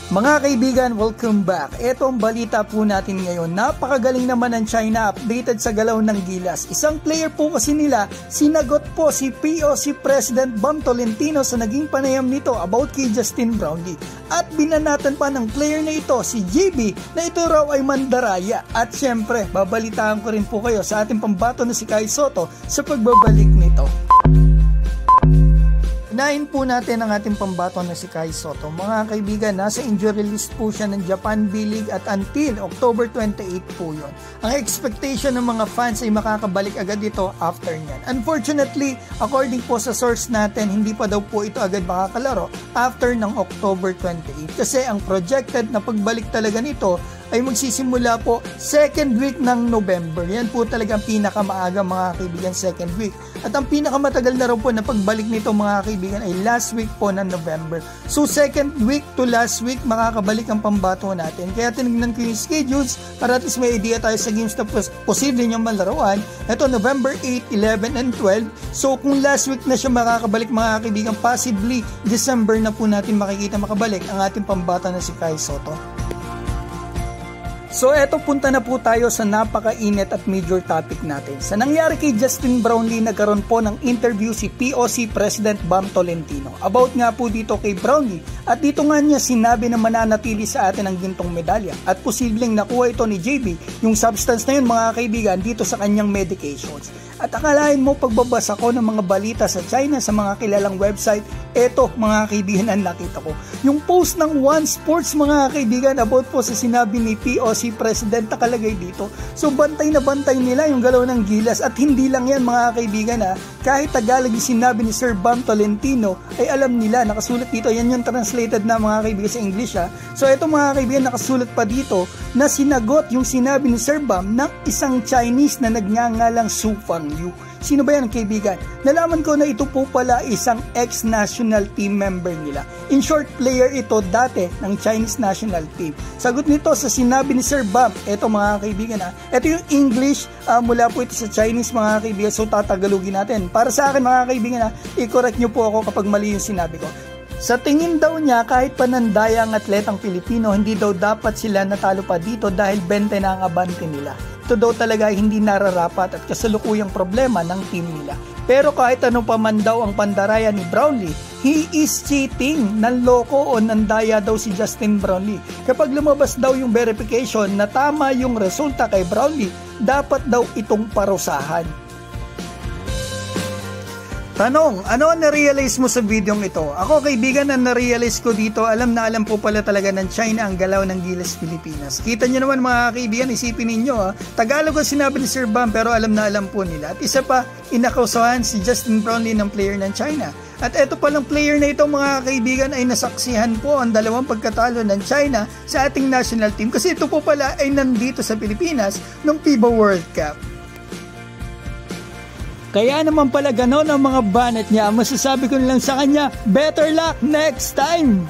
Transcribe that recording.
Mga kaibigan, welcome back. Ito ang balita po natin ngayon. Napakagaling naman ng China, updated sa galaw ng gilas. Isang player po kasi nila, sinagot po si POC President Bam Tolentino sa naging panayam nito about kay Justin Brownlee. At binanatan pa ng player na ito, si JB, na ito raw ay mandaraya. At syempre, babalitaan ko rin po kayo sa ating pambato na si Kai Sotto sa pagbabalik nito. Unahin po natin ang ating pambato na si Kai Sotto. Mga kaibigan, nasa injury list po siya ng Japan B-League at until October 28 po yun. Ang expectation ng mga fans ay makakabalik agad ito after nyan. Unfortunately, according po sa source natin, hindi pa daw po ito agad makakalaro after ng October 28. Kasi ang projected na pagbalik talaga nito ay magsisimula po second week ng November. Yan po talaga ang pinakamaaga mga kaibigan, second week. At ang pinakamatagal na raw po na pagbalik nito mga kaibigan ay last week po ng November. So second week to last week makakabalik ang pambato natin. Kaya tinignan ko yung schedules para at least may idea tayo sa games na posible niyang malaruan. Ito November 8, 11, and 12. So kung last week na siya makakabalik mga kaibigan, possibly December na po natin makikita makabalik ang ating pambato na si Kai Sotto. So eto, punta na po tayo sa napakainit at major topic natin. Sa nangyari kay Justin Brownlee, nagkaroon po ng interview si POC President Bam Tolentino about nga po dito kay Brownlee. At dito nga niya sinabi na mananatili sa atin ang gintong medalya at posibleng nakuha ito ni JB, yung substance na yun mga kaibigan, dito sa kanyang medications. At akalain mo pagbabasa ko ng mga balita sa China sa mga kilalang website, eto mga kaibigan ang nakita ko. Yung post ng One Sports mga kaibigan about po sa sinabi ni POC President nakalagay dito. So bantay na bantay nila yung galaw ng gilas at hindi lang yan mga kaibigan ha. Kahit Tagalog yung sinabi ni Sir Bam Tolentino ay alam nila, nakasulat dito. Yan yung translated na mga kaibigan sa English ha. So eto mga kaibigan, nakasulat pa dito na sinagot yung sinabi ni Sir Bam ng isang Chinese na nagngangalang Su Fangyu. Sino ba yan kaibigan? Nalaman ko na ito po pala isang ex-national team member nila. In short, player ito dati ng Chinese national team. Sagot nito sa sinabi ni Sir Bam, eto mga kaibigan ha. Ito yung English mula po ito sa Chinese mga kaibigan. So tatagalogin natin. Para sa akin mga kaibigan ha, i-correct nyo po ako kapag mali yung sinabi ko. Sa tingin daw niya, kahit panandaya ang atletang Pilipino, hindi daw dapat sila natalo pa dito dahil 20 na ang abante nila. Ito daw talaga hindi nararapat at kasalukuyang problema ng team nila. Pero kahit ano pa man daw ang pandaraya ni Brownlee, he is cheating. Nanloko o nandaya daw si Justin Brownlee. Kapag lumabas daw yung verification na tama yung resulta kay Brownlee, dapat daw itong parusahan. Tanong, ano ang na-realize mo sa videong ito? Ako kaibigan, ang na-realize ko dito, alam na alam po pala talaga ng China ang galaw ng gilas Pilipinas. Kita nyo naman mga kaibigan, isipin ninyo Tagalog ang sinabi ni Sir Bam pero alam na alam po nila. At isa pa, inakausahan si Justin Brownlee ng player ng China. At eto palang player na ito mga kaibigan ay nasaksihan po ang dalawang pagkatalo ng China sa ating national team kasi ito po pala ay nandito sa Pilipinas noong FIBA World Cup. Kaya naman pala ganon ang mga banat niya, masasabi ko lang sa kanya, better luck next time!